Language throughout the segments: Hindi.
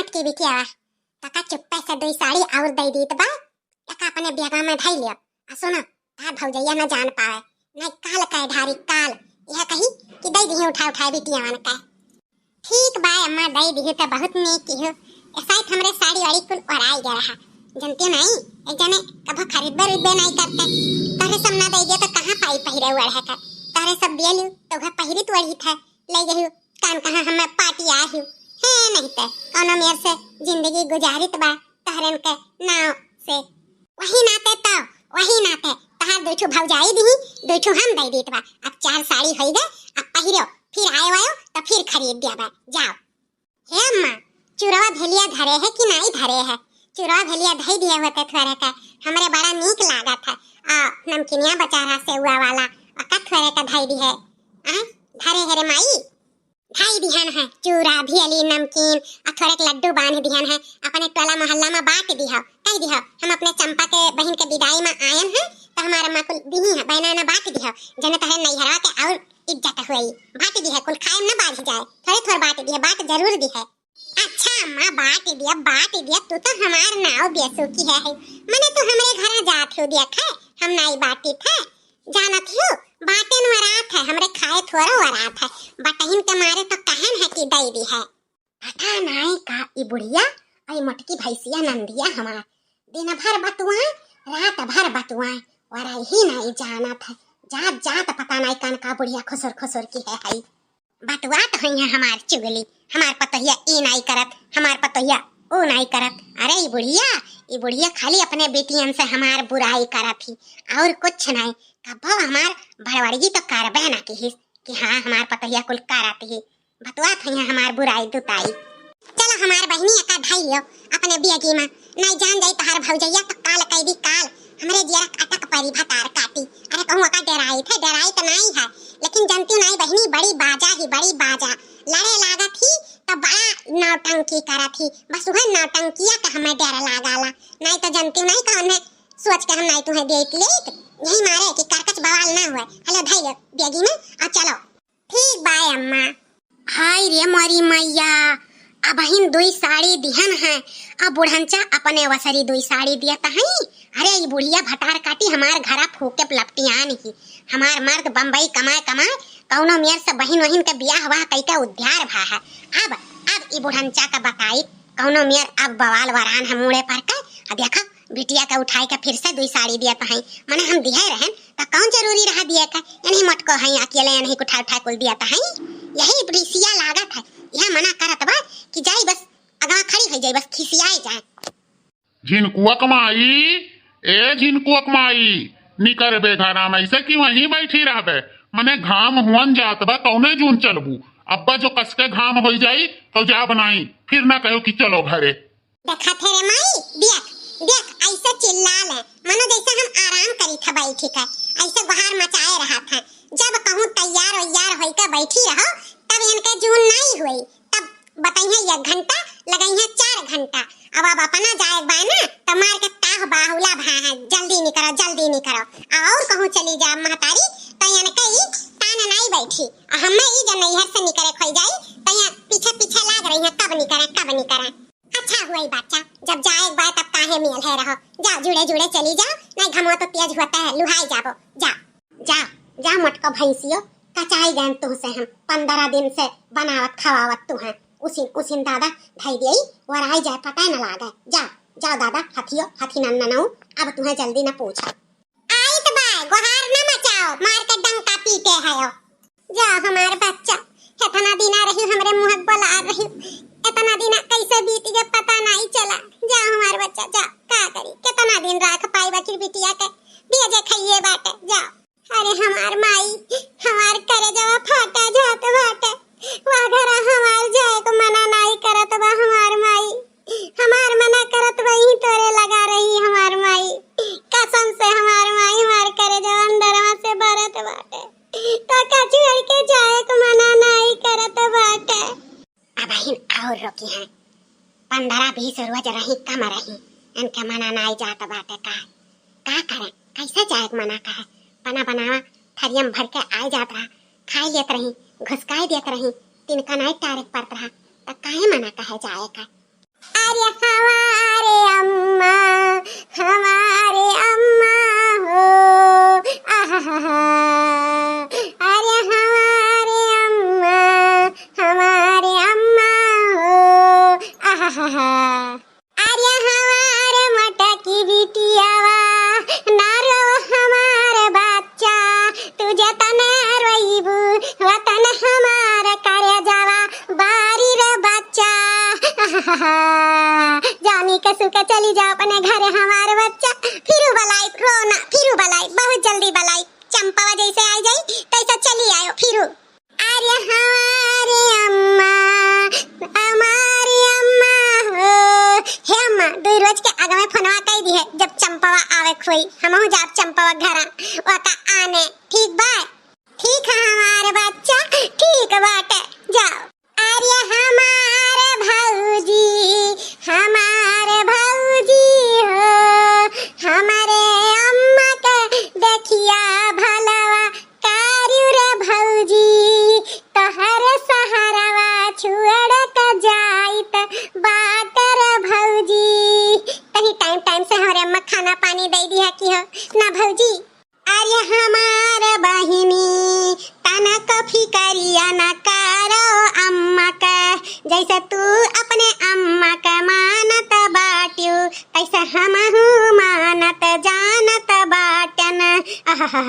मोटकी बिटिया तका चुप्पे से दो साड़ी और दे दी बा तका अपने बेगा में धई लिया सुनो तार भौजैया न जान पावे नहीं काल कह ढारी काल यह कही कि दे दी उठा उठा बिटिया मन का ठीक बा अम्मा दे दी तो बहुत नेक की हो ऐसा हमरे साड़ी वाड़ी कुल ओराई गया रहा जनते नहीं एक जने कभी खरीद नहीं करते तारे सब ना दे दिया तो कहां पाई पहिरे हुआ है तारे सब दे लियो तो घर पहिरी तो वही था ले गई कान कहां हम पार्टी आ ही है नहीं तो कौन मेरे से जिंदगी गुजारित बा तहरन के नाव से वही नाते तहार दो ठो भौजाई दी दो ठो हम दे देत बा अब 4 साड़ी होई गए अब पहिरो फिर आयो तो फिर खरीद दिया बा जाओ हे अम्मा चुरवा भेलिया धरे है कि नहीं धरे है चुरवा भेलिया धई दिया होते थोड़े का हमरे बड़ा नीक लागा था नमकीनिया बेचारा सेवा वाला का थोड़े का धई दी है धरे है रे माई ढाई दिहन है चूरा भेली नमकीन थोड़े लड्डू बांध दिहन है अपने टोला मोहल्ला में बांट दिहा कह दिहा हम अपने चंपा के बहन के विदाई में आयन है तो हमारा मां कुल दिही है बहना ना बांट दिहा जने तहे नैहरा के और इज्जत हुई बांट दी है कुल खाए ना बांध जाए थोड़े थोड़े बांट दी है बांट जरूर दी है अच्छा अम्मा बांट दिया तू तो हमार नाव बेसुकी है मने तो हमरे घर जात हो दिया है हम नहीं बांटी थे जानत हो बाटेन वरात है हमरे खाए थोड़ा वरात है बटहिन के मारे तो कहन है कि दई दी है पता नहीं का ई बुढ़िया आई मटकी भैंसिया नंदिया हमार दिन भर बतुआ रात भर बतुआ और ही नहीं जाना था जात पता नहीं कन का बुढ़िया खुसर की है बतुआ तो है हमार चुगली हमार पतोहिया ई नहीं करत हमार पतोहिया ओ नहीं करत अरे ई बुढ़िया खाली अपने बेटियन से हमार बुराई करत ही और कुछ नहीं कब हमार भड़वड़गी तो करबे ना कि हाँ हमार पतोहिया कुल करत ही बतुआ थे हमार बुराई दुताई चलो हमार बहनी का ढाई लियो अपने बियागी में नहीं जान जाई तहार भौजैया तो काल कह दी काल हमरे जिया अटक परी भतार काटी अरे कहूं का डराई तो नहीं है लेकिन जानती नहीं बहनी बड़ी बाजा लड़े लागत ही तो बड़ा नौटंकी करत ही बस वह नौटंकिया का हमें डर लगाला नहीं तो जानती नहीं कौन है सोच के हम नहीं तुम्हें देख ले यही मारे कि करकच बवाल ना हुए हेलो धई लो बेगी में आ चलो ठीक बाय अम्मा हाय रे मोरी मैया अब हिन दुई साड़ी दिहन है अब बुढ़ंचा अपने वसरी दुई साड़ी दिया तहई अरे ये बुढ़िया भटार काटी हमार घरा फूके पलपटिया नहीं हमार मर्द बम्बई कमाए कौनो मेर से बहिन वहिन के बियाह हुआ कई का उद्धार भा है अब ई बुढ़ंचा का बताई कौनो मेर अब बवाल वरान है मुड़े पर का देखा बिटिया का उठाई के फिर से दुई साड़ी दिया तहई माने हम दिहे रहन त कौन जरूरी रहा दिया का नहीं मटको है अकेले नहीं उठा कुल दिया तहई यही ब्रिसिया लागत है यह मना करत बा कि जाई बस अगवा खड़ी हो जाई बस खिसियाए जाए झिनकुआ कमाई झिनकुआ कमाई निकर बे घरा में ऐसे कि वहीं बैठी रहबे मने घाम हुन जात बा कौने जून चलबू अब्बा जो कसके घाम हो जाई तो जा बनाई फिर ना कहो कि चलो घरे देखा थे रे माई देख ऐसे चिल्ला ले मानो जैसे हम आराम करी था बैठी का ऐसे गुहार मचाए रहा था जब कहूं तैयार होई के बैठी रहो तब इनके जून नहीं हुई तब बताइए 1 घंटा लगाइए 4 घंटा अब अपना जाए बा ना तो मार के ताह बाहुला भा है जल्दी नहीं करो और कहूं चली जा महतारी तो इनके तान नहीं बैठी हमें ई जन नैहर से निकले खोई जाई तो यहाँ पीछे लाग रही है कब नहीं करे अच्छा हुआ बच्चा जब जाए बात तब काहे मिल है रहो जाओ जुड़े चली जाओ नहीं घमवा तो तेज होता है लुहाई जाबो जा मटका भैंसियो कचाई गन तू से हम 15 दिन से बनावत खवावत तू है उसिन दादा धई देई वराई जाए पता न लागे जाओ दादा हाथी नन्ना अब तुम्हें जल्दी न पूछ आई तो बाय गुहार न मचाओ मार के डंका पीटे है जा हमारे बच्चा इतना दिन रही हमरे मुंह बोला रही इतना दिन कैसे बीत गया पता नहीं चला जा हमारे बच्चा जा का करी कितना दिन राख पाई बकरी बिटिया के भेजे खाइए बाटे जा अरे हमार माई हमार करे जवा फाटा जात बाटे वा घरा हमार जाए को मना नहीं करत बा हमार माई हमार मना करत वही तोरे लगा रही हमार माई कसम से हमार माई हमार करे जवा अंदरवा से भरत बाटे तो कछु के जाए को मना नहीं करत बाटे अब हिन और रोकी हैं 15-20 रोज रही कम रही इनके मना नहीं जात बाटे का करे कैसे जाए मना कहे बना बनावा थरियम भर के आ जात रहा खाई लेत रही घुसकाई देत रही तिनका नहीं टारे पड़त रहा तो काहे मना कहे जाए का हमारे अम्मा हो, आहा, अरे हमारे अम्मा हो, आहा, अरे हमारे मटकी बिटियावा ना रो हमारे बच्चा, तुझे तने रोइबू वतन हमारे करे जावा बारी रे बच्चा, जानी के सुके चली जाओ अपने घरे हमारे बच्चा, फिर बलाई रोना, फिर बलाई बहुत जल्दी बलाई, चंपावा जैसे आ जाई तैसे चली आयो फिर। अरे हमारी अम्मा हो, हे अम्मा दो रोज के आगे में फोनवा कह दी है जब चंपावा आवे खोई हमहु जाब चंपावा घरा ओका आने, ठीक बा? ठीक है हमारे बच्चा, ठीक बाटे, जाओ। अरे हमारे भौजी हो, हमारे अम्मा के देखिया भलवा कार्य रे भौजी, तोहर सहारावा छुड़ के जाइत बाट रे भौजी, तही टाइम टाइम से हमारे अम्मा खाना पानी दे दिया की हो ना भौजी। अरे हमारे बहिनी तना कॉफी करिया ना करो अम्मा का, जैसे तू अपने अम्मा का मानत बाटियो तैसे हमहू मानत जानत बाटन, आहा,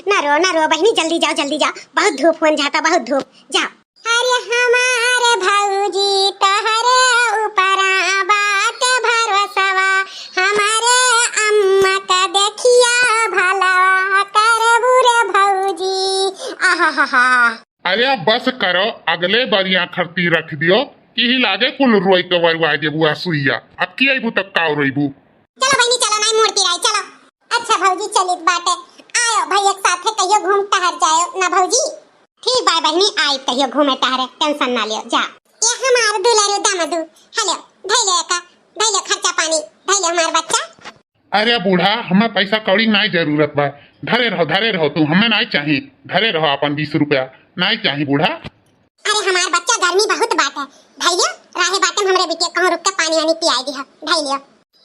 ना रो बहिनी, जल्दी जाओ, बहुत धूप होन जाता, बहुत धूप, जाओ। अरे हमारे भौजी तोहरे ऊपरा बाट भरोसावा, हमारे अम्मा का देखिया भला करबू रे भौजी, आहा। अरे अब बस करो, अगले बारिया खरती रख दियो कि ही लागे कुल रोई के वरवा देबू आ सुइया, अब की आइबू तक काव रोइबू। चलो बहिनी चलो, नहीं मूर्ति राई चलो। अच्छा भौजी चलित बाटे, आयो भाई एक साथे कहियो घूम टहर जायो ना भौजी। ठीक बाय बहिनी, आई कहियो घूमे टहरे, टेंशन ना लियो, जा। ये हमार दुलारू दामादू, हेलो धैले खर्चा पानी, धैले हमार बच्चा। अरे बूढ़ा, हमें पैसा कौड़ी नहीं जरूरत बा, धरे रहो तू, हमें नहीं चाहिए, धरे रहो अपन 20 रुपया नहीं चाहिए बूढ़ा। अरे हमार बच्चा गर्मी बहुत बात है, धैले राहे बाटे हमरे बिटिया कहूं रुक के पानी वानी पियाई दी है, धैले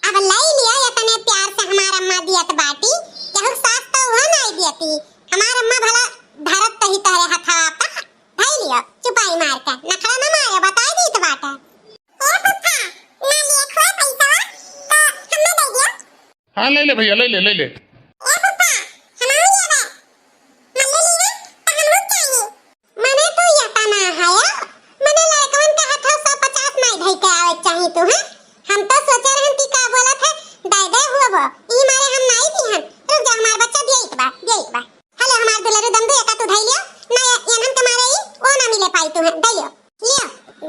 अब लई लिया इतने प्यार से हमार अम्मा दियत बाटी, केहू सास तो वो नहीं दियती, हमार अम्मा भला धरत तही तहरे हथवा पर, धैले चुपाई मार के नखरा न मारे, बताई दीत बाटे। ए फुफा ना लिए खोए पैसा तो हमें दे दियो। हाँ ले ले भैया, ले ले। ए फुफा हमारे लिए बे मल्ले लिए तो हमहु चाहिए, मने तो यता ना है, मने लड़कवन के हाथ 150 नहीं धई के आवे चाहिए तू, हैं हम तो सोचे रहन कि का बोलत है दे हुआ ई मारे हम नहीं दिहन, रुक जा हमार बच्चा देइत बा। हेलो हमार दुलारू दंदू एका तू धई लियो ना, यनन के मारे ई ओ ना मिले पाई तू, है दे लियो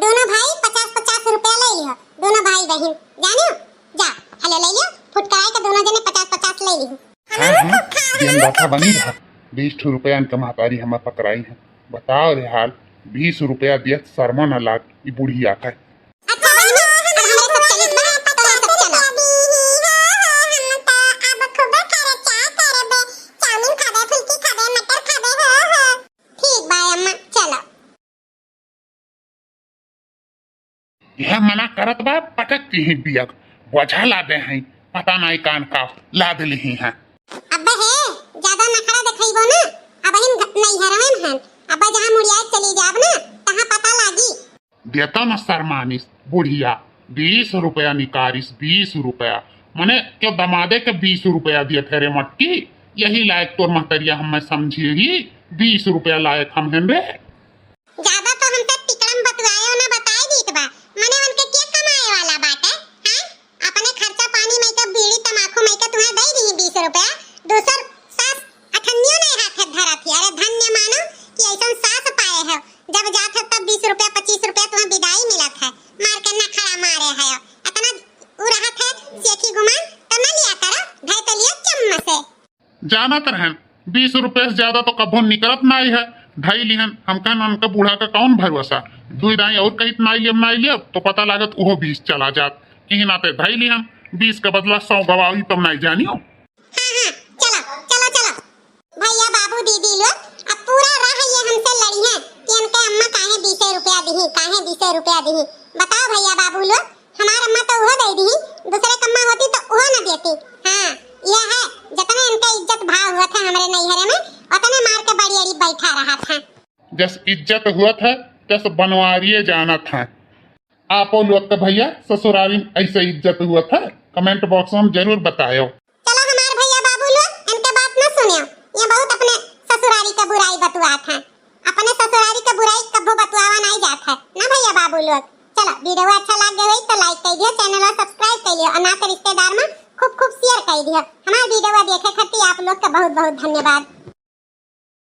दोनों भाई 50-50 रुपया ले लियो, दोनों भाई बहन जानियो, जा हेलो ले लियो, फुटकाई के दोनों जने 50-50 ले लियो। हाँ दिन बाथा बनी रहा, 20 रुपया इनका महतारी हमें पकड़ाई है, बताओ रे हाल, 20 रुपया दिया शर्मा न लाग ई बुढ़िया का। अच्छा बहनी अब हमरे सब चलित बा तो सब चलो, हम तो अब खूब खर्चा करबे, चाउमीन खाबे, फुल्की खाबे, मटर खाबे, हो ठीक बा अम्मा चलो। यह मना करत बा, पटकती ही बियक बोझा ला दे हैं, पता नहीं कान का लाद ली हैं। अब्बे है ज्यादा नखरा दिखाइबो ना, अब हम नहीं हरम हैं, अब जहां मुड़िया चली जाब ना तहां पता लागी। देता न शर्मानिस बुढ़िया, 20 रुपया निकारिस, 20 रुपया मने क्यों दमादे के 20 रुपया दिए थे मटकी, यही लायक तोर महतरिया हमें समझिएगी, 20 रुपया लायक हम हैं रे। ज्यादा तो हमसे टिकड़म बतवायो ना, बताई दीत बा मने उनके के कमाए वाला बात है, हैं अपने खर्चा पानी में के बीड़ी तमाकू में के तुम्हें दे दी 20 रुपया, दूसर सास अठन्नियो नहीं हाथ धरा थी, अरे धन्य मानो कि ऐसा सास पाए हो, जब जात है तब 20 रुपया 25 रुपया तुम्हें विदाई मिलत है, मार के नखरा मारे है, इतना उ रहत है सेखी गुमान तो न लिया करो, धै तो लिया चम्मच से। जानत रहन 20 रुपये से ज्यादा तो कभो निकलत नहीं है, ढाई लिहन हम कहन उनका बूढ़ा का कौन भरोसा, दुई दाई और कहीं नहीं लियब तो पता लागत वो 20 चला जात, यही नाते ढाई लिहन 20 का बदला 100 गवाही तब नहीं जानियो। हाँ चलो भैया बाबू दीदी लोग अब पूरा राह ये हमसे लड़ी हैं कि इनके अम्मा काहे 20 रुपया दी, बताओ भैया बाबू लोग, हमार अम्मा तो वो दे दी, दूसरे कम्मा होती तो वो न देती, हमारे नैहरे में उतने मार के बड़ी अड़ी बैठा रहा था। जस इज्जत हुआ था तस बनवारिये जाना था। आपो लोग के भैया ससुरारी में ऐसे इज्जत हुआ था? कमेंट बॉक्स में जरूर बतायो। चलो हमारे भैया बाबू लोग इनके बात न सुनियो, ये बहुत अपने ससुरारी का बुराई बतुआ था। अपने ससुरारी का बुराई कब्बो बतुआवा नहीं जाता है ना भैया बाबू लोग। चलो वीडियो अच्छा लग गया तो लाइक कर दियो, चैनल को सब्सक्राइब कर लियो और ना तो रिश्तेदार में खूब खूब शेयर कर दियो। हमारे वीडियो देखे खातिर आप लोग का बहुत बहुत धन्यवाद।